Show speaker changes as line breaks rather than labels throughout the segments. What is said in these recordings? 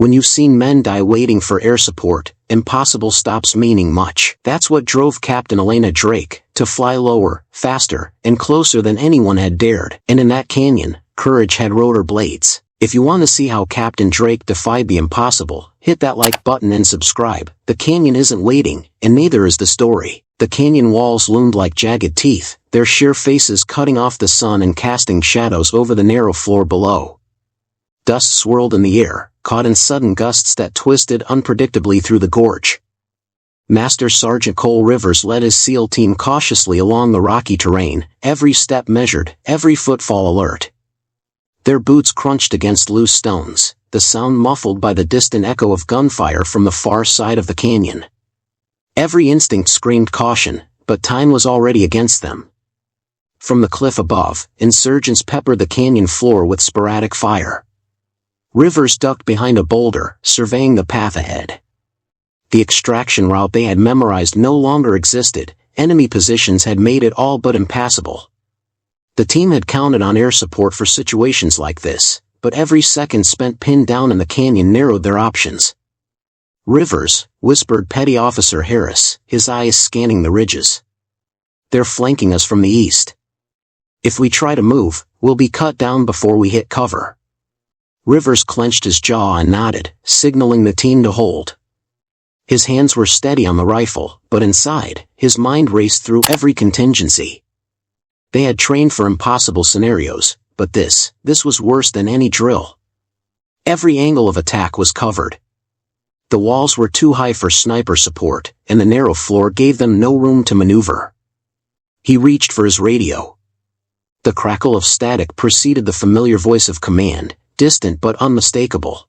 When you've seen men die waiting for air support, impossible stops meaning much. That's what drove Captain Elena Drake to fly lower, faster, and closer than anyone had dared. And in that canyon, courage had rotor blades. If you want to see how Captain Drake defied the impossible, hit that like button and subscribe. The canyon isn't waiting, and neither is the story. The canyon walls loomed like jagged teeth, their sheer faces cutting off the sun and casting shadows over the narrow floor below. Dust swirled in the air, caught in sudden gusts that twisted unpredictably through the gorge. Master Sergeant Cole Rivers led his SEAL team cautiously along the rocky terrain, every step measured, every footfall alert. Their boots crunched against loose stones, the sound muffled by the distant echo of gunfire from the far side of the canyon. Every instinct screamed caution, but time was already against them. From the cliff above, insurgents peppered the canyon floor with sporadic fire. Rivers ducked behind a boulder, surveying the path ahead. The extraction route they had memorized no longer existed, enemy positions had made it all but impassable. The team had counted on air support for situations like this, but every second spent pinned down in the canyon narrowed their options. "Rivers," whispered Petty Officer Harris, his eyes scanning the ridges. "They're flanking us from the east. If we try to move, we'll be cut down before we hit cover." Rivers clenched his jaw and nodded, signaling the team to hold. His hands were steady on the rifle, but inside, his mind raced through every contingency. They had trained for impossible scenarios, but this was worse than any drill. Every angle of attack was covered. The walls were too high for sniper support, and the narrow floor gave them no room to maneuver. He reached for his radio. The crackle of static preceded the familiar voice of command, distant but unmistakable.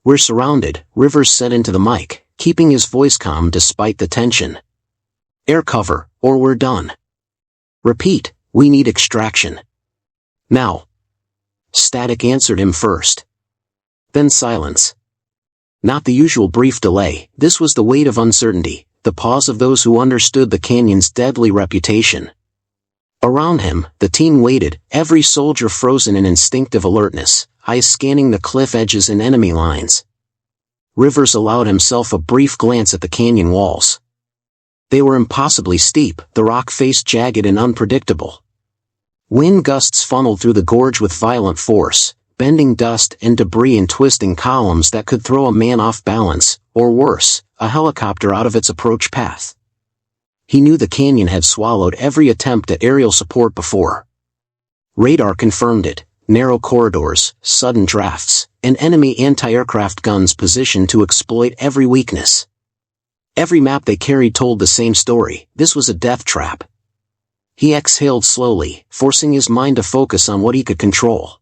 "We're surrounded," Rivers said into the mic, keeping his voice calm despite the tension. "Air cover, or we're done. Repeat, we need extraction. Now." Static answered him first. Then silence. Not the usual brief delay, this was the weight of uncertainty, the pause of those who understood the canyon's deadly reputation. Around him, the team waited, every soldier frozen in instinctive alertness, eyes scanning the cliff edges and enemy lines. Rivers allowed himself a brief glance at the canyon walls. They were impossibly steep, the rock face jagged and unpredictable. Wind gusts funneled through the gorge with violent force, bending dust and debris and twisting columns that could throw a man off balance, or worse, a helicopter out of its approach path. He knew the canyon had swallowed every attempt at aerial support before. Radar confirmed it, narrow corridors, sudden drafts, and enemy anti-aircraft guns positioned to exploit every weakness. Every map they carried told the same story, this was a death trap. He exhaled slowly, forcing his mind to focus on what he could control.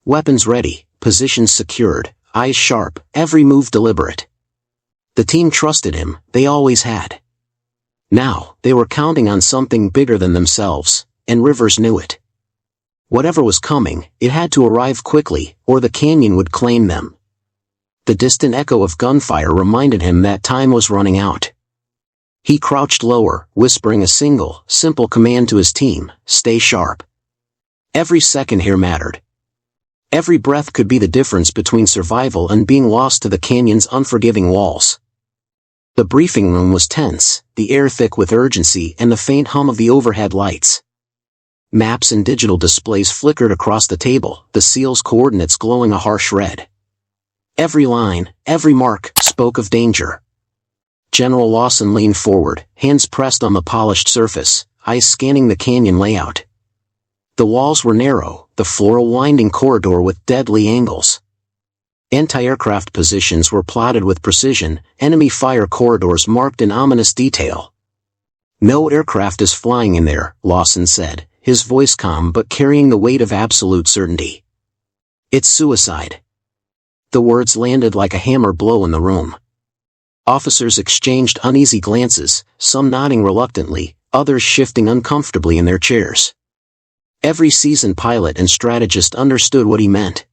Weapons ready, positions secured, eyes sharp, every move deliberate. The team trusted him, they always had. Now, they were counting on something bigger than themselves, and Rivers knew it. Whatever was coming, it had to arrive quickly, or the canyon would claim them. The distant echo of gunfire reminded him that time was running out. He crouched lower, whispering a single, simple command to his team, "Stay sharp." Every second here mattered. Every breath could be the difference between survival and being lost to the canyon's unforgiving walls. The briefing room was tense, the air thick with urgency and the faint hum of the overhead lights. Maps and digital displays flickered across the table, the SEAL's coordinates glowing a harsh red. Every line, every mark, spoke of danger. General Lawson leaned forward, hands pressed on the polished surface, eyes scanning the canyon layout. The walls were narrow, the floor a winding corridor with deadly angles. Anti-aircraft positions were plotted with precision, enemy fire corridors marked in ominous detail. "No aircraft is flying in there," Lawson said, his voice calm but carrying the weight of absolute certainty. "It's suicide." The words landed like a hammer blow in the room. Officers exchanged uneasy glances, some nodding reluctantly, others shifting uncomfortably in their chairs. Every seasoned pilot and strategist understood what he meant.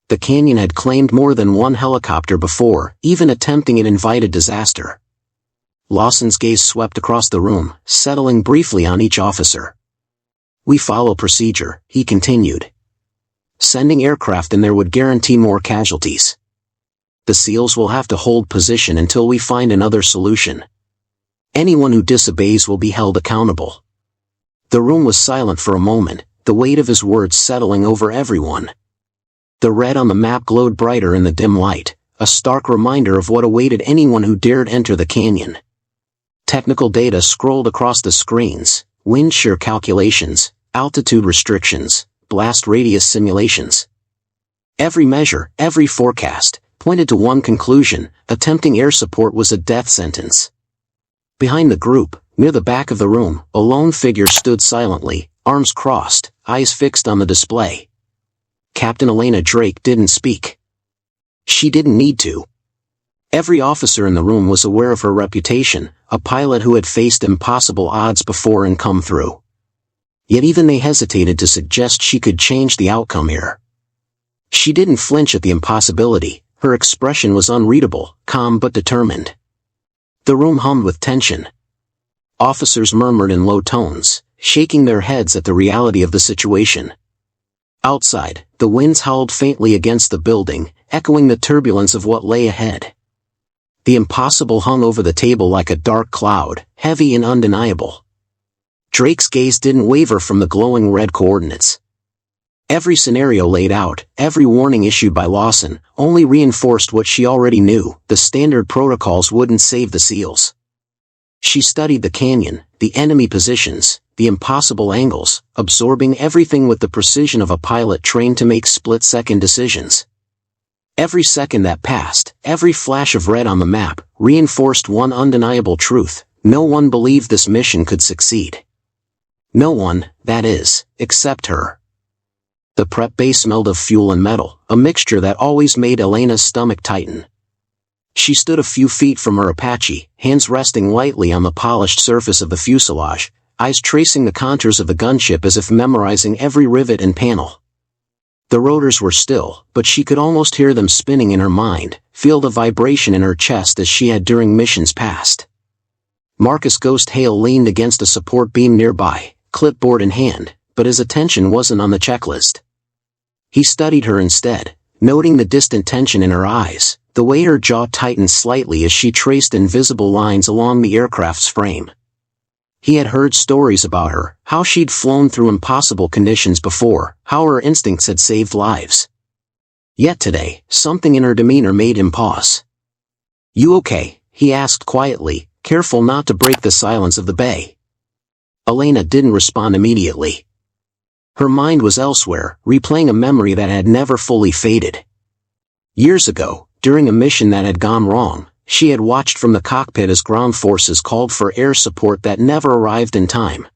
The canyon had claimed more than one helicopter before, even attempting it invited disaster. Lawson's gaze swept across the room, settling briefly on each officer. "We follow procedure," he continued. "Sending aircraft in there would guarantee more casualties. The SEALs will have to hold position until we find another solution. Anyone who disobeys will be held accountable." The room was silent for a moment, the weight of his words settling over everyone. The red on the map glowed brighter in the dim light, a stark reminder of what awaited anyone who dared enter the canyon. Technical data scrolled across the screens: wind shear calculations, altitude restrictions, blast radius simulations. Every measure, every forecast, pointed to one conclusion: attempting air support was a death sentence. Behind the group, near the back of the room, a lone figure stood silently, arms crossed, eyes fixed on the display. Captain Elena Drake didn't speak. She didn't need to. Every officer in the room was aware of her reputation, a pilot who had faced impossible odds before and come through. Yet even they hesitated to suggest she could change the outcome here. She didn't flinch at the impossibility. Her expression was unreadable, calm but determined. The room hummed with tension. Officers murmured in low tones, shaking their heads at the reality of the situation. Outside, the winds howled faintly against the building, echoing the turbulence of what lay ahead. The impossible hung over the table like a dark cloud, heavy and undeniable. Drake's gaze didn't waver from the glowing red coordinates. Every scenario laid out, every warning issued by Lawson, only reinforced what she already knew: the standard protocols wouldn't save the SEALs. She studied the canyon, the enemy positions, the impossible angles, absorbing everything with the precision of a pilot trained to make split-second decisions. Every second that passed, every flash of red on the map, reinforced one undeniable truth: no one believed this mission could succeed. No one, that is, except her. The prep bay smelled of fuel and metal, a mixture that always made Elena's stomach tighten. She stood a few feet from her Apache, hands resting lightly on the polished surface of the fuselage, eyes tracing the contours of the gunship as if memorizing every rivet and panel. The rotors were still, but she could almost hear them spinning in her mind, feel the vibration in her chest as she had during missions past. Marcus Ghost Hale leaned against a support beam nearby, clipboard in hand, but his attention wasn't on the checklist. He studied her instead, noting the distant tension in her eyes, the way her jaw tightened slightly as she traced invisible lines along the aircraft's frame. He had heard stories about her, how she'd flown through impossible conditions before, how her instincts had saved lives. Yet today, something in her demeanor made him pause. "You okay?" he asked quietly, careful not to break the silence of the bay. Elena didn't respond immediately. Her mind was elsewhere, replaying a memory that had never fully faded. Years ago, during a mission that had gone wrong, she had watched from the cockpit as ground forces called for air support that never arrived in time.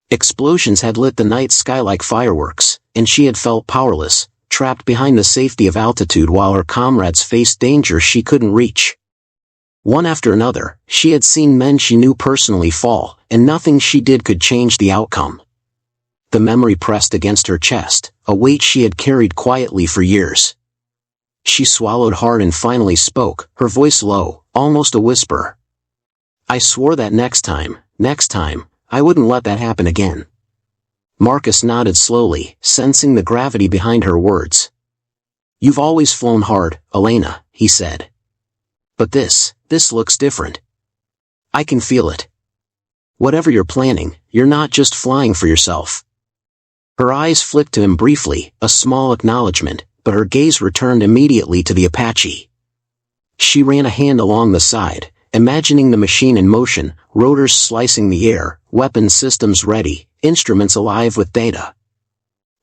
Explosions had lit the night sky like fireworks, and she had felt powerless, trapped behind the safety of altitude while her comrades faced danger she couldn't reach. One after another, she had seen men she knew personally fall, and nothing she did could change the outcome. The memory pressed against her chest, a weight she had carried quietly for years. She swallowed hard and finally spoke, her voice low, almost a whisper. "I swore that next time, I wouldn't let that happen again." Marcus nodded slowly, sensing the gravity behind her words. "You've always flown hard, Elena," he said. "But this looks different. I can feel it. Whatever you're planning, you're not just flying for yourself." Her eyes flicked to him briefly, a small acknowledgement, but her gaze returned immediately to the Apache. She ran a hand along the side, imagining the machine in motion, rotors slicing the air, weapon systems ready, instruments alive with data.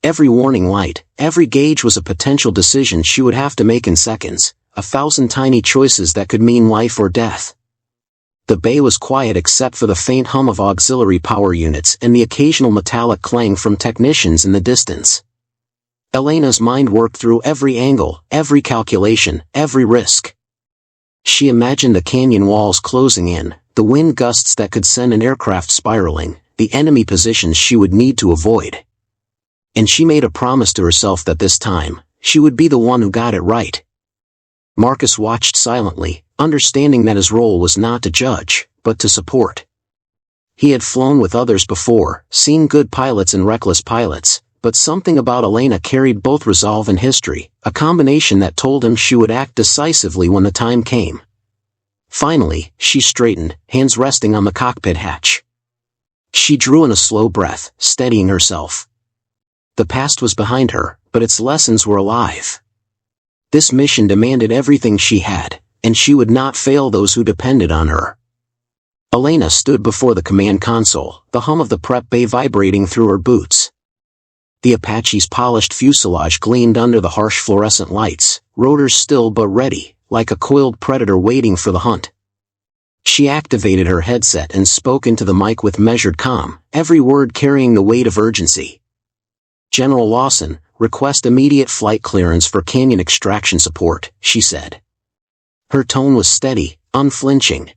Every warning light, every gauge was a potential decision she would have to make in seconds, 1,000 tiny choices that could mean life or death. The bay was quiet except for the faint hum of auxiliary power units and the occasional metallic clang from technicians in the distance. Elena's mind worked through every angle, every calculation, every risk. She imagined the canyon walls closing in, the wind gusts that could send an aircraft spiraling, the enemy positions she would need to avoid. And she made a promise to herself that this time, she would be the one who got it right. Marcus watched silently, understanding that his role was not to judge, but to support. He had flown with others before, seen good pilots and reckless pilots, but something about Elena carried both resolve and history, a combination that told him she would act decisively when the time came. Finally, she straightened, hands resting on the cockpit hatch. She drew in a slow breath, steadying herself. The past was behind her, but its lessons were alive. This mission demanded everything she had, and she would not fail those who depended on her. Elena stood before the command console, the hum of the prep bay vibrating through her boots. The Apache's polished fuselage gleamed under the harsh fluorescent lights, rotors still but ready, like a coiled predator waiting for the hunt. She activated her headset and spoke into the mic with measured calm, every word carrying the weight of urgency. "General Lawson, request immediate flight clearance for canyon extraction support," she said. Her tone was steady, unflinching.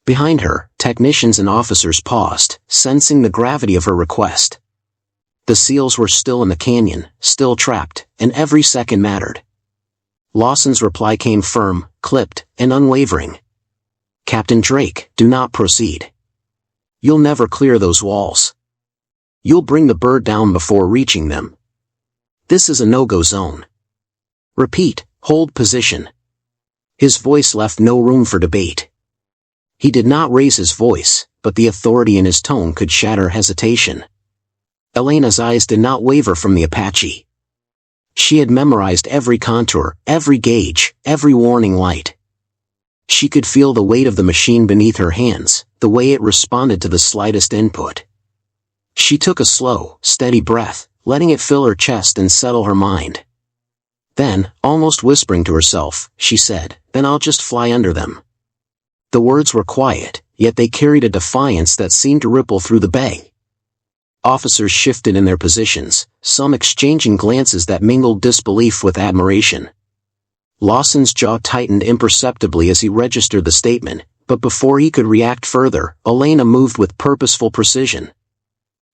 Behind her, technicians and officers paused, sensing the gravity of her request. The SEALs were still in the canyon, still trapped, and every second mattered. Lawson's reply came firm, clipped, and unwavering. "Captain Drake, do not proceed. You'll never clear those walls. You'll bring the bird down before reaching them. This is a no-go zone. Repeat, hold position." His voice left no room for debate. He did not raise his voice, but the authority in his tone could shatter hesitation. Elena's eyes did not waver from the Apache. She had memorized every contour, every gauge, every warning light. She could feel the weight of the machine beneath her hands, the way it responded to the slightest input. She took a slow, steady breath, letting it fill her chest and settle her mind. Then, almost whispering to herself, she said, "Then I'll just fly under them." The words were quiet, yet they carried a defiance that seemed to ripple through the bay. Officers shifted in their positions, some exchanging glances that mingled disbelief with admiration. Lawson's jaw tightened imperceptibly as he registered the statement, but before he could react further, Elena moved with purposeful precision.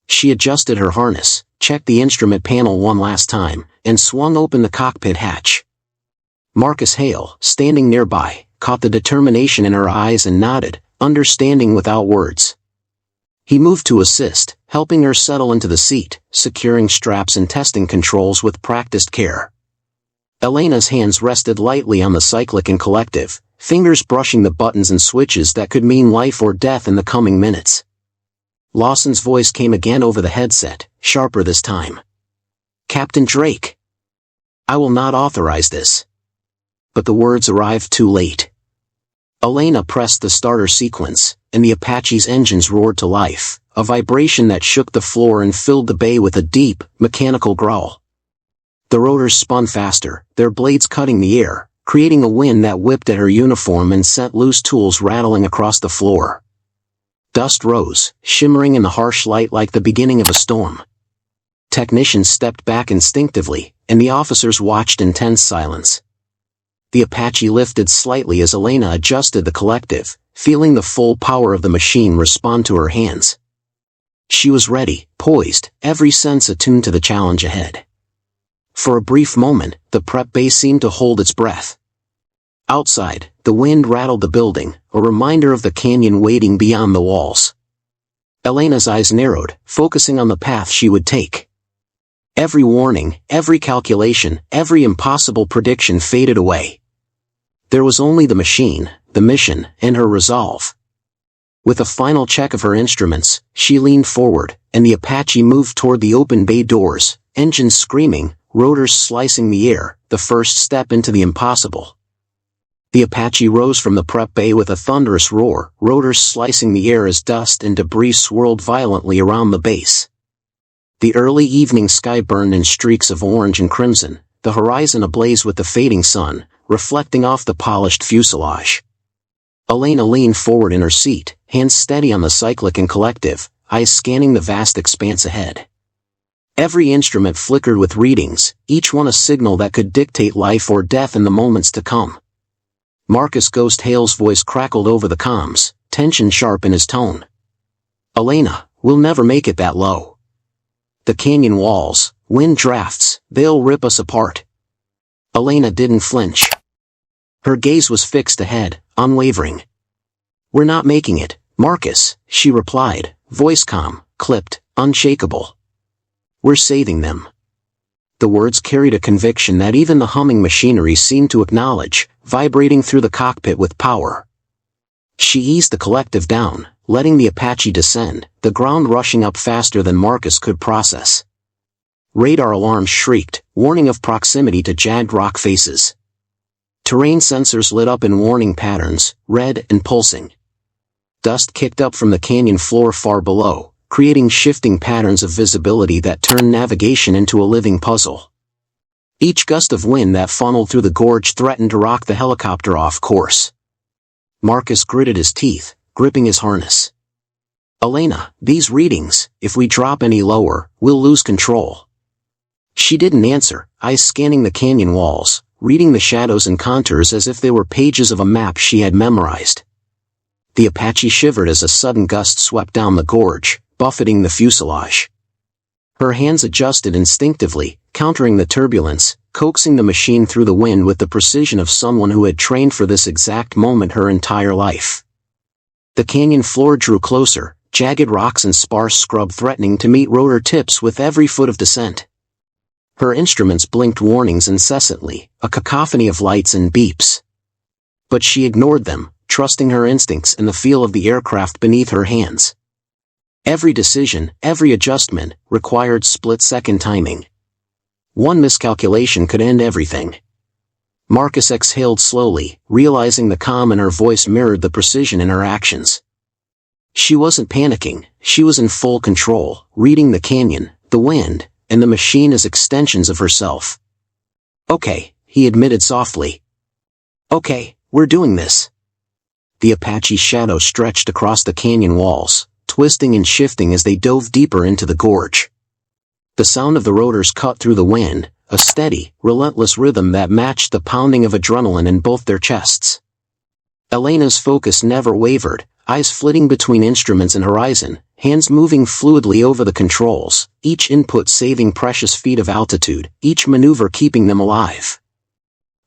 She adjusted her harness, checked the instrument panel one last time, and swung open the cockpit hatch. Marcus Hale, standing nearby, caught the determination in her eyes and nodded, understanding without words. He moved to assist, helping her settle into the seat, securing straps and testing controls with practiced care. Elena's hands rested lightly on the cyclic and collective, fingers brushing the buttons and switches that could mean life or death in the coming minutes. Lawson's voice came again over the headset, sharper this time. "Captain Drake. I will not authorize this." But the words arrived too late. Elena pressed the starter sequence, and the Apache's engines roared to life, a vibration that shook the floor and filled the bay with a deep, mechanical growl. The rotors spun faster, their blades cutting the air, creating a wind that whipped at her uniform and sent loose tools rattling across the floor. Dust rose, shimmering in the harsh light like the beginning of a storm. Technicians stepped back instinctively, and the officers watched in tense silence. The Apache lifted slightly as Elena adjusted the collective, feeling the full power of the machine respond to her hands. She was ready, poised, every sense attuned to the challenge ahead. For a brief moment, the prep bay seemed to hold its breath. Outside, the wind rattled the building, a reminder of the canyon waiting beyond the walls. Elena's eyes narrowed, focusing on the path she would take. Every warning, every calculation, every impossible prediction faded away. There was only the machine, the mission, and her resolve. With a final check of her instruments, she leaned forward, and the Apache moved toward the open bay doors, engines screaming, rotors slicing the air, the first step into the impossible. The Apache rose from the prep bay with a thunderous roar, rotors slicing the air as dust and debris swirled violently around the base. The early evening sky burned in streaks of orange and crimson, the horizon ablaze with the fading sun, reflecting off the polished fuselage. Elena leaned forward in her seat, hands steady on the cyclic and collective, eyes scanning the vast expanse ahead. Every instrument flickered with readings, each one a signal that could dictate life or death in the moments to come. Marcus Ghost Hale's voice crackled over the comms, tension sharp in his tone. "Elena, we'll never make it that low. The canyon walls, wind drafts, they'll rip us apart." Elena didn't flinch. Her gaze was fixed ahead, unwavering. "We're not making it, Marcus," she replied, voice calm, clipped, unshakable. We're saving them. The words carried a conviction that even the humming machinery seemed to acknowledge, vibrating through the cockpit with power. She eased the collective down, letting the Apache descend, the ground rushing up faster than Marcus could process. Radar alarms shrieked, warning of proximity to jagged rock faces. Terrain sensors lit up in warning patterns, red and pulsing. Dust kicked up from the canyon floor far below, creating shifting patterns of visibility that turned navigation into a living puzzle. Each gust of wind that funneled through the gorge threatened to rock the helicopter off course. Marcus gritted his teeth, gripping his harness. Elena, these readings, if we drop any lower, we'll lose control. She didn't answer, eyes scanning the canyon walls, reading the shadows and contours as if they were pages of a map she had memorized. The Apache shivered as a sudden gust swept down the gorge, buffeting the fuselage. Her hands adjusted instinctively, countering the turbulence, coaxing the machine through the wind with the precision of someone who had trained for this exact moment her entire life. The canyon floor drew closer, jagged rocks and sparse scrub threatening to meet rotor tips with every foot of descent. Her instruments blinked warnings incessantly, a cacophony of lights and beeps. But she ignored them, trusting her instincts and the feel of the aircraft beneath her hands. Every decision, every adjustment, required split-second timing. One miscalculation could end everything. Marcus exhaled slowly, realizing the calm in her voice mirrored the precision in her actions. She wasn't panicking, she was in full control, reading the canyon, the wind, and the machine as extensions of herself. Okay, he admitted softly. Okay, we're doing this. The Apache's shadow stretched across the canyon walls, twisting and shifting as they dove deeper into the gorge. The sound of the rotors cut through the wind, a steady, relentless rhythm that matched the pounding of adrenaline in both their chests. Elena's focus never wavered, eyes flitting between instruments and horizon, hands moving fluidly over the controls, each input saving precious feet of altitude, each maneuver keeping them alive.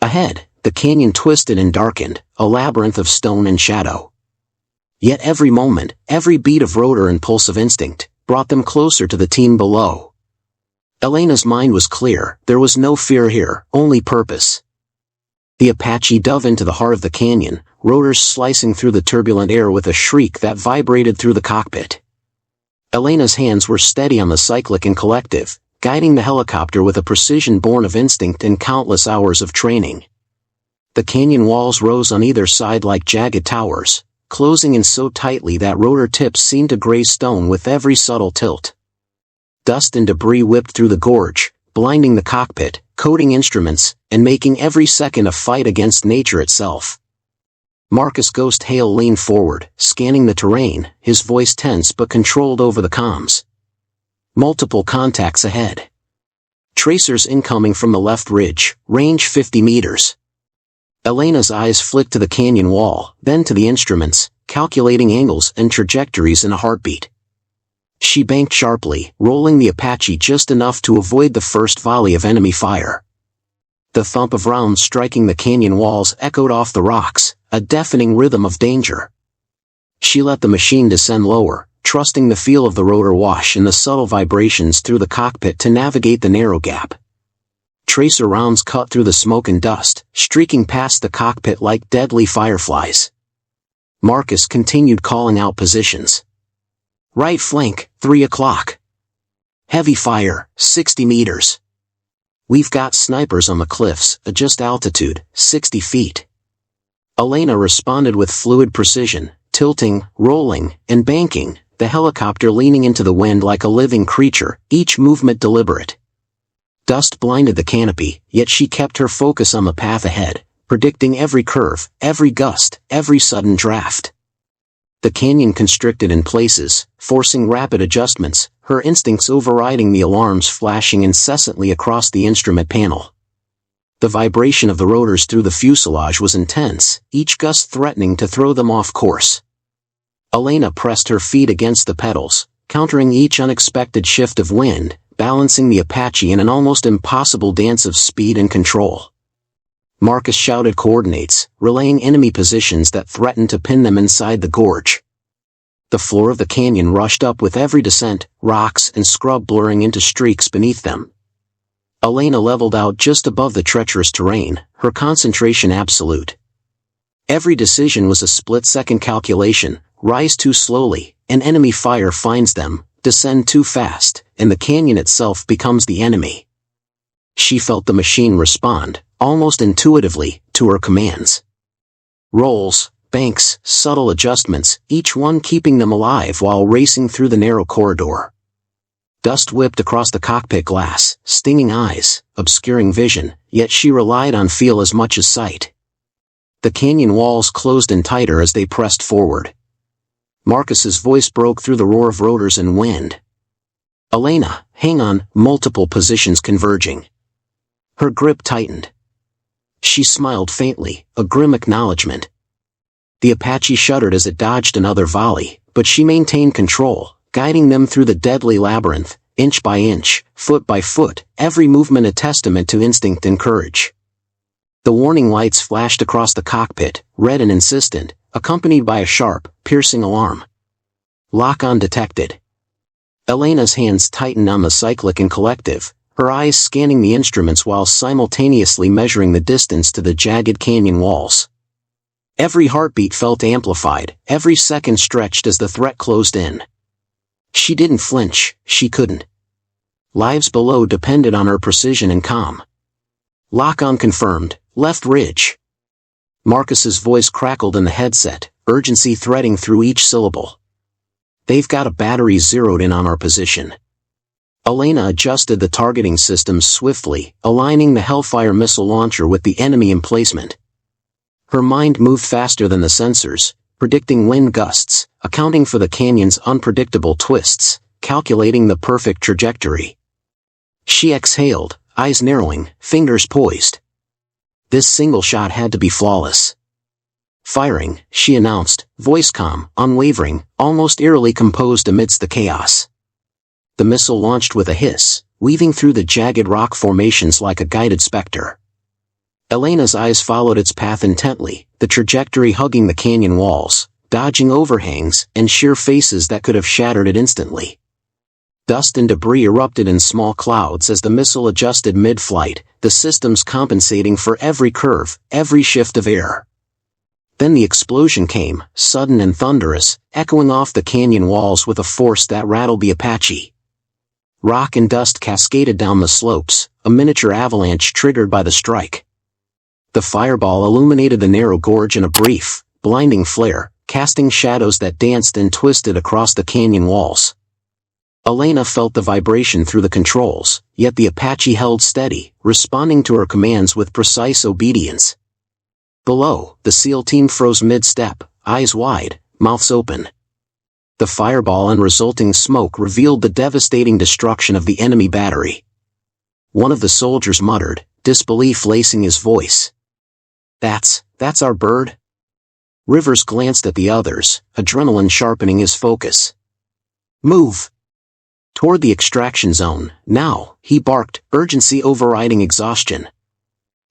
Ahead, the canyon twisted and darkened, a labyrinth of stone and shadow. Yet every moment, every beat of rotor and pulse of instinct, brought them closer to the team below. Elena's mind was clear, there was no fear here, only purpose. The Apache dove into the heart of the canyon, rotors slicing through the turbulent air with a shriek that vibrated through the cockpit. Elena's hands were steady on the cyclic and collective, guiding the helicopter with a precision born of instinct and countless hours of training. The canyon walls rose on either side like jagged towers, closing in so tightly that rotor tips seemed to graze stone with every subtle tilt. Dust and debris whipped through the gorge, blinding the cockpit, coating instruments, and making every second a fight against nature itself. Marcus Ghost Hale leaned forward, scanning the terrain, his voice tense but controlled over the comms. Multiple contacts ahead. Tracers incoming from the left ridge, range 50 meters. Elena's eyes flicked to the canyon wall, then to the instruments, calculating angles and trajectories in a heartbeat. She banked sharply, rolling the Apache just enough to avoid the first volley of enemy fire. The thump of rounds striking the canyon walls echoed off the rocks, a deafening rhythm of danger. She let the machine descend lower, trusting the feel of the rotor wash and the subtle vibrations through the cockpit to navigate the narrow gap. Tracer rounds cut through the smoke and dust, streaking past the cockpit like deadly fireflies. Marcus continued calling out positions. Right flank, 3 o'clock. Heavy fire, 60 meters. We've got snipers on the cliffs, adjust altitude, 60 feet. Elena responded with fluid precision, tilting, rolling, and banking, the helicopter leaning into the wind like a living creature, each movement deliberate. Dust blinded the canopy, yet she kept her focus on the path ahead, predicting every curve, every gust, every sudden draft. The canyon constricted in places, forcing rapid adjustments, her instincts overriding the alarms flashing incessantly across the instrument panel. The vibration of the rotors through the fuselage was intense, each gust threatening to throw them off course. Elena pressed her feet against the pedals, countering each unexpected shift of wind, balancing the Apache in an almost impossible dance of speed and control. Marcus shouted coordinates, relaying enemy positions that threatened to pin them inside the gorge. The floor of the canyon rushed up with every descent, rocks and scrub blurring into streaks beneath them. Elena leveled out just above the treacherous terrain, her concentration absolute. Every decision was a split-second calculation: rise too slowly, and enemy fire finds them; descend too fast, and the canyon itself becomes the enemy. She felt the machine respond, almost intuitively, to her commands. Rolls, banks, subtle adjustments, each one keeping them alive while racing through the narrow corridor. Dust whipped across the cockpit glass, stinging eyes, obscuring vision, yet she relied on feel as much as sight. The canyon walls closed in tighter as they pressed forward. Marcus's voice broke through the roar of rotors and wind. "Elena, hang on," multiple positions converging. Her grip tightened. She smiled faintly, a grim acknowledgement. The Apache shuddered as it dodged another volley, but she maintained control, guiding them through the deadly labyrinth, inch by inch, foot by foot, every movement a testament to instinct and courage. The warning lights flashed across the cockpit, red and insistent, accompanied by a sharp, piercing alarm. Lock-on detected. Elena's hands tightened on the cyclic and collective, her eyes scanning the instruments while simultaneously measuring the distance to the jagged canyon walls. Every heartbeat felt amplified, every second stretched as the threat closed in. She didn't flinch, she couldn't. Lives below depended on her precision and calm. Lock-on confirmed, left ridge. Marcus's voice crackled in the headset, urgency threading through each syllable. "They've got a battery zeroed in on our position." Elena adjusted the targeting systems swiftly, aligning the Hellfire missile launcher with the enemy emplacement. Her mind moved faster than the sensors, predicting wind gusts, accounting for the canyon's unpredictable twists, calculating the perfect trajectory. She exhaled, eyes narrowing, fingers poised. This single shot had to be flawless. "Firing," she announced, voice calm, unwavering, almost eerily composed amidst the chaos. The missile launched with a hiss, weaving through the jagged rock formations like a guided specter. Elena's eyes followed its path intently, the trajectory hugging the canyon walls, dodging overhangs and sheer faces that could have shattered it instantly. Dust and debris erupted in small clouds as the missile adjusted mid-flight, the systems compensating for every curve, every shift of air. Then the explosion came, sudden and thunderous, echoing off the canyon walls with a force that rattled the Apache. Rock and dust cascaded down the slopes, a miniature avalanche triggered by the strike. The fireball illuminated the narrow gorge in a brief, blinding flare, casting shadows that danced and twisted across the canyon walls. Elena felt the vibration through the controls, yet the Apache held steady, responding to her commands with precise obedience. Below, the SEAL team froze mid-step, eyes wide, mouths open. The fireball and resulting smoke revealed the devastating destruction of the enemy battery. One of the soldiers muttered, disbelief lacing his voice. That's our bird?" Rivers glanced at the others, adrenaline sharpening his focus. "Move! Toward the extraction zone, now," he barked, urgency overriding exhaustion.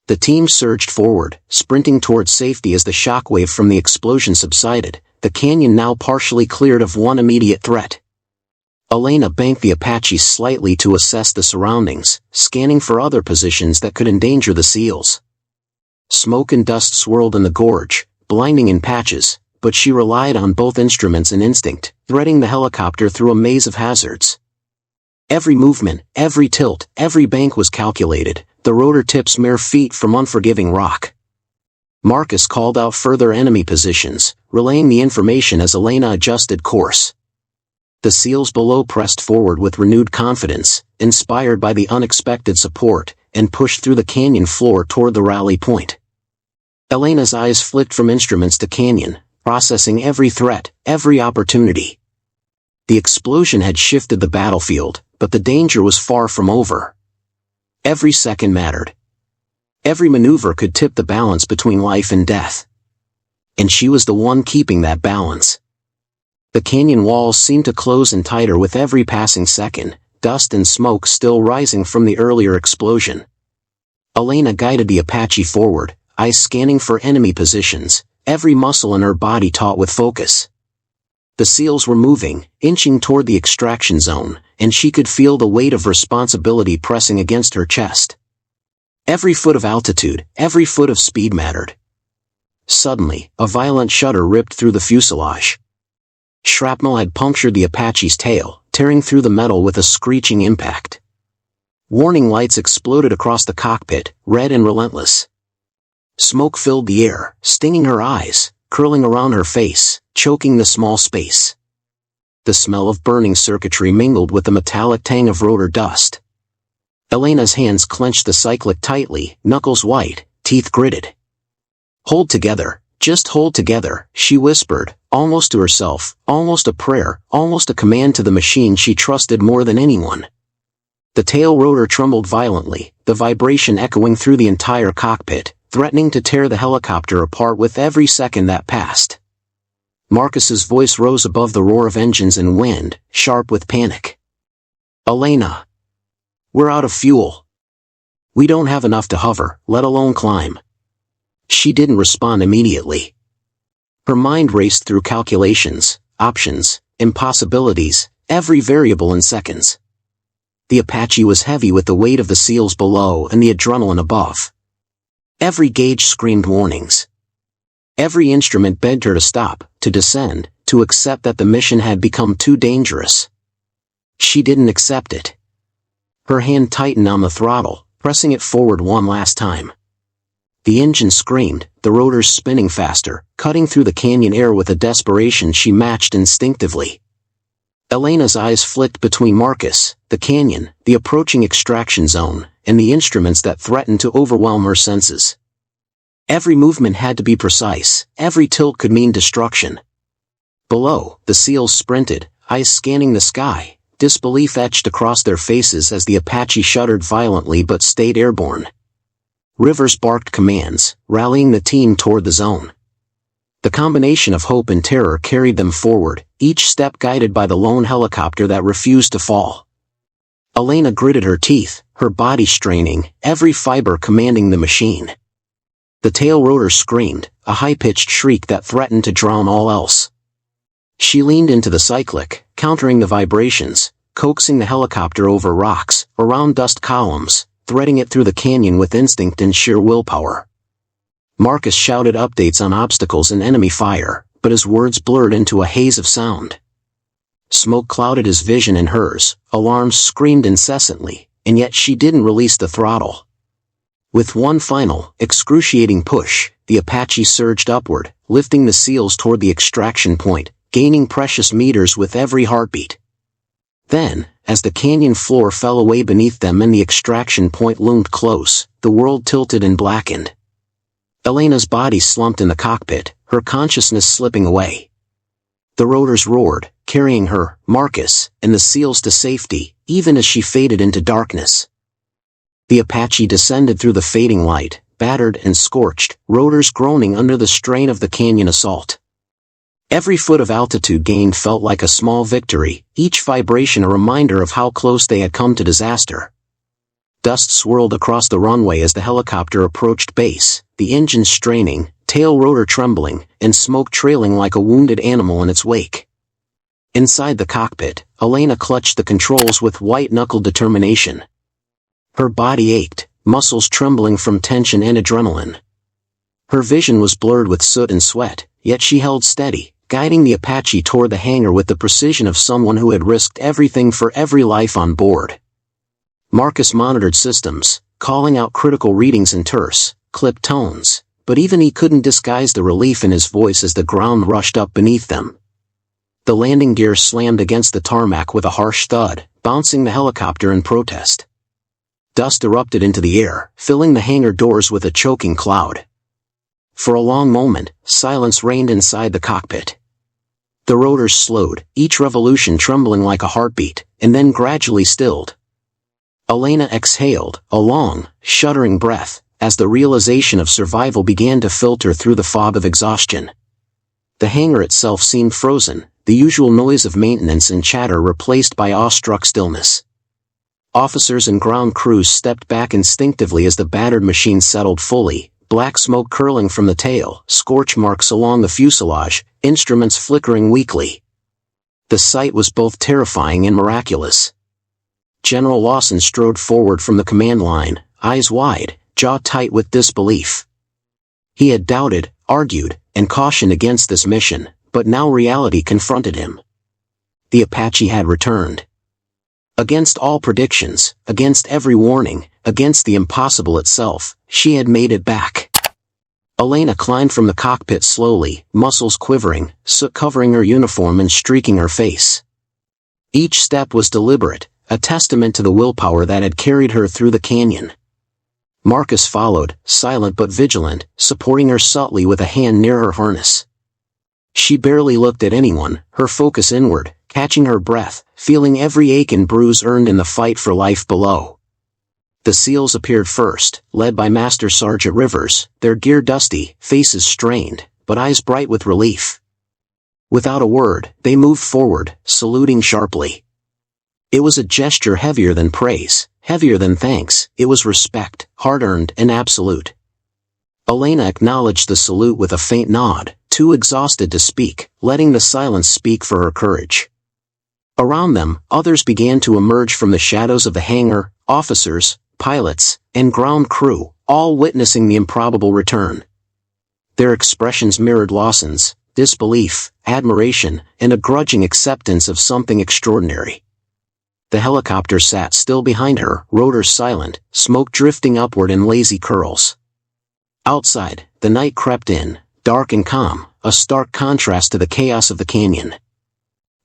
The team surged forward, sprinting toward safety as the shockwave from the explosion subsided, the canyon now partially cleared of one immediate threat. Elena banked the Apache slightly to assess the surroundings, scanning for other positions that could endanger the SEALs. Smoke and dust swirled in the gorge, blinding in patches, but she relied on both instruments and instinct, threading the helicopter through a maze of hazards. Every movement, every tilt, every bank was calculated, the rotor tips mere feet from unforgiving rock. Marcus called out further enemy positions, relaying the information as Elena adjusted course. The SEALs below pressed forward with renewed confidence, inspired by the unexpected support, and pushed through the canyon floor toward the rally point. Elena's eyes flicked from instruments to canyon, processing every threat, every opportunity. The explosion had shifted the battlefield, but the danger was far from over. Every second mattered. Every maneuver could tip the balance between life and death. And she was the one keeping that balance. The canyon walls seemed to close in tighter with every passing second, dust and smoke still rising from the earlier explosion. Elena guided the Apache forward, eyes scanning for enemy positions, every muscle in her body taut with focus. The seals were moving, inching toward the extraction zone, and she could feel the weight of responsibility pressing against her chest. Every foot of altitude, every foot of speed mattered. Suddenly, a violent shudder ripped through the fuselage. Shrapnel had punctured the Apache's tail, tearing through the metal with a screeching impact. Warning lights exploded across the cockpit, red and relentless. Smoke filled the air, stinging her eyes, curling around her face, choking the small space. The smell of burning circuitry mingled with the metallic tang of rotor dust. Elena's hands clenched the cyclic tightly, knuckles white, teeth gritted. "Hold together, just hold together," she whispered, almost to herself, almost a prayer, almost a command to the machine she trusted more than anyone. The tail rotor trembled violently, the vibration echoing through the entire cockpit, threatening to tear the helicopter apart with every second that passed. Marcus's voice rose above the roar of engines and wind, sharp with panic. "Elena! We're out of fuel. We don't have enough to hover, let alone climb." She didn't respond immediately. Her mind raced through calculations, options, impossibilities, every variable in seconds. The Apache was heavy with the weight of the seals below and the adrenaline above. Every gauge screamed warnings. Every instrument begged her to stop, to descend, to accept that the mission had become too dangerous. She didn't accept it. Her hand tightened on the throttle, pressing it forward one last time. The engine screamed, the rotors spinning faster, cutting through the canyon air with a desperation she matched instinctively. Elena's eyes flicked between Marcus, the canyon, the approaching extraction zone, and the instruments that threatened to overwhelm her senses. Every movement had to be precise, every tilt could mean destruction. Below, the seals sprinted, eyes scanning the sky, disbelief etched across their faces as the Apache shuddered violently but stayed airborne. Rivers barked commands, rallying the team toward the zone. The combination of hope and terror carried them forward, each step guided by the lone helicopter that refused to fall. Elena gritted her teeth, her body straining, every fiber commanding the machine. The tail rotor screamed, a high-pitched shriek that threatened to drown all else. She leaned into the cyclic, countering the vibrations, coaxing the helicopter over rocks, around dust columns, threading it through the canyon with instinct and sheer willpower. Marcus shouted updates on obstacles and enemy fire, but his words blurred into a haze of sound. Smoke clouded his vision and hers, alarms screamed incessantly, and yet she didn't release the throttle. With one final, excruciating push, the Apache surged upward, lifting the seals toward the extraction point, gaining precious meters with every heartbeat. Then, as the canyon floor fell away beneath them and the extraction point loomed close, the world tilted and blackened. Elena's body slumped in the cockpit, her consciousness slipping away. The rotors roared, carrying her, Marcus, and the seals to safety, even as she faded into darkness. The Apache descended through the fading light, battered and scorched, rotors groaning under the strain of the canyon assault. Every foot of altitude gained felt like a small victory, each vibration a reminder of how close they had come to disaster. Dust swirled across the runway as the helicopter approached base, the engine straining, tail rotor trembling, and smoke trailing like a wounded animal in its wake. Inside the cockpit, Elena clutched the controls with white-knuckled determination. Her body ached, muscles trembling from tension and adrenaline. Her vision was blurred with soot and sweat, yet she held steady, guiding the Apache toward the hangar with the precision of someone who had risked everything for every life on board. Marcus monitored systems, calling out critical readings in terse, clipped tones, but even he couldn't disguise the relief in his voice as the ground rushed up beneath them. The landing gear slammed against the tarmac with a harsh thud, bouncing the helicopter in protest. Dust erupted into the air, filling the hangar doors with a choking cloud. For a long moment, silence reigned inside the cockpit. The rotors slowed, each revolution trembling like a heartbeat, and then gradually stilled. Elena exhaled, a long, shuddering breath, as the realization of survival began to filter through the fog of exhaustion. The hangar itself seemed frozen, the usual noise of maintenance and chatter replaced by awestruck stillness. Officers and ground crews stepped back instinctively as the battered machine settled fully, black smoke curling from the tail, scorch marks along the fuselage, instruments flickering weakly. The sight was both terrifying and miraculous. General Lawson strode forward from the command line, eyes wide, jaw tight with disbelief. He had doubted, argued, and cautioned against this mission, but now reality confronted him. The Apache had returned. Against all predictions, against every warning, against the impossible itself, she had made it back. Elena climbed from the cockpit slowly, muscles quivering, soot covering her uniform and streaking her face. Each step was deliberate, a testament to the willpower that had carried her through the canyon. Marcus followed, silent but vigilant, supporting her subtly with a hand near her harness. She barely looked at anyone, her focus inward, catching her breath, feeling every ache and bruise earned in the fight for life below. The SEALs appeared first, led by Master Sergeant Rivers, their gear dusty, faces strained, but eyes bright with relief. Without a word, they moved forward, saluting sharply. It was a gesture heavier than praise, heavier than thanks. It was respect, hard-earned and absolute. Elena acknowledged the salute with a faint nod, too exhausted to speak, letting the silence speak for her courage. Around them, others began to emerge from the shadows of the hangar, officers, pilots, and ground crew, all witnessing the improbable return. Their expressions mirrored Lawson's: disbelief, admiration, and a grudging acceptance of something extraordinary. The helicopter sat still behind her, rotors silent, smoke drifting upward in lazy curls. Outside, the night crept in, dark and calm, a stark contrast to the chaos of the canyon.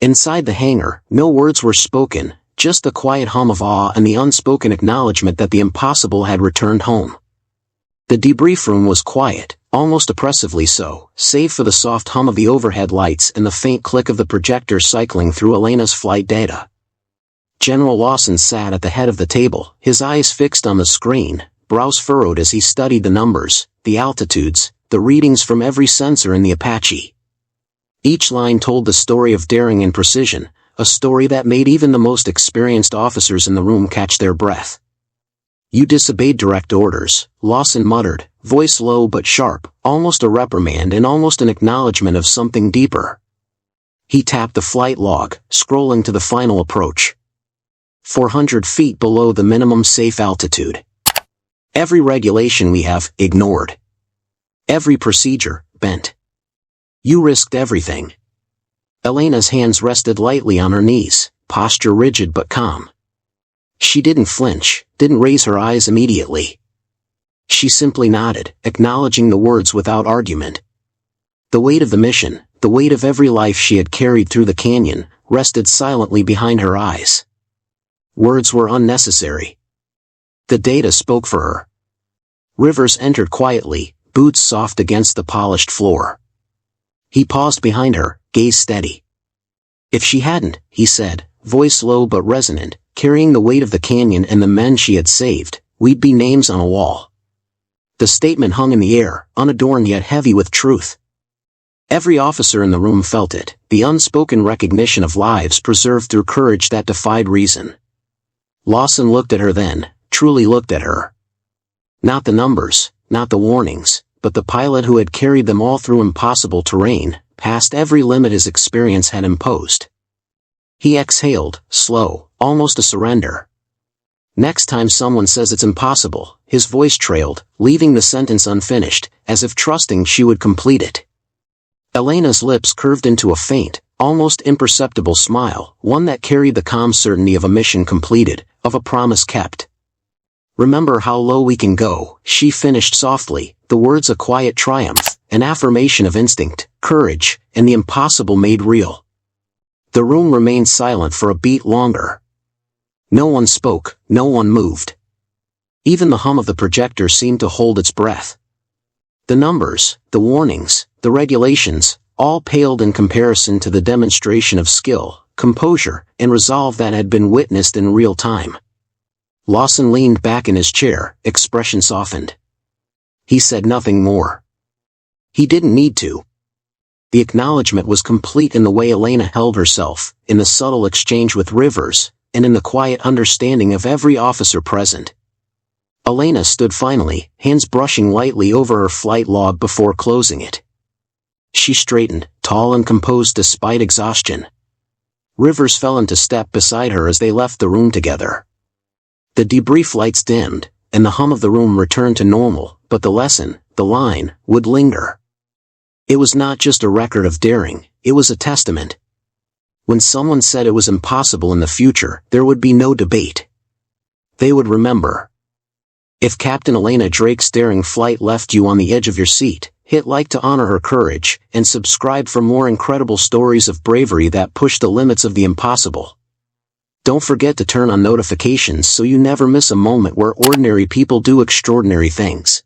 Inside the hangar, no words were spoken, just the quiet hum of awe and the unspoken acknowledgement that the impossible had returned home. The debrief room was quiet, almost oppressively so, save for the soft hum of the overhead lights and the faint click of the projector cycling through Elena's flight data. General Lawson sat at the head of the table, his eyes fixed on the screen, brows furrowed as he studied the numbers, the altitudes, the readings from every sensor in the Apache. Each line told the story of daring and precision, a story that made even the most experienced officers in the room catch their breath. "You disobeyed direct orders," Lawson muttered, voice low but sharp, almost a reprimand and almost an acknowledgement of something deeper. He tapped the flight log, scrolling to the final approach. 400 feet below the minimum safe altitude. Every regulation we have, ignored. Every procedure, bent. You risked everything. Elena's hands rested lightly on her knees, posture rigid but calm. She didn't flinch, didn't raise her eyes immediately. She simply nodded, acknowledging the words without argument. The weight of the mission, the weight of every life she had carried through the canyon, rested silently behind her eyes. Words were unnecessary. The data spoke for her. Rivers entered quietly, boots soft against the polished floor. He paused behind her, gaze steady. "If she hadn't," he said, voice low but resonant, carrying the weight of the canyon and the men she had saved, "we'd be names on a wall." The statement hung in the air, unadorned yet heavy with truth. Every officer in the room felt it, the unspoken recognition of lives preserved through courage that defied reason. Lawson looked at her then, truly looked at her. Not the numbers, not the warnings, but the pilot who had carried them all through impossible terrain, past every limit his experience had imposed. He exhaled, slow, almost a surrender. "Next time someone says it's impossible," his voice trailed, leaving the sentence unfinished, as if trusting she would complete it. Elena's lips curved into a faint, almost imperceptible smile, one that carried the calm certainty of a mission completed, of a promise kept. "Remember how low we can go," she finished softly, the words a quiet triumph, an affirmation of instinct, courage, and the impossible made real. The room remained silent for a beat longer. No one spoke, no one moved. Even the hum of the projector seemed to hold its breath. The numbers, the warnings, the regulations, all paled in comparison to the demonstration of skill, composure, and resolve that had been witnessed in real time. Lawson leaned back in his chair, expression softened. He said nothing more. He didn't need to. The acknowledgement was complete in the way Elena held herself, in the subtle exchange with Rivers, and in the quiet understanding of every officer present. Elena stood finally, hands brushing lightly over her flight log before closing it. She straightened, tall and composed despite exhaustion. Rivers fell into step beside her as they left the room together. The debrief lights dimmed, and the hum of the room returned to normal, but the lesson, the line, would linger. It was not just a record of daring, it was a testament. When someone said it was impossible in the future, there would be no debate. They would remember. If Captain Elena Drake's daring flight left you on the edge of your seat, hit like to honor her courage, and subscribe for more incredible stories of bravery that push the limits of the impossible. Don't forget to turn on notifications so you never miss a moment where ordinary people do extraordinary things.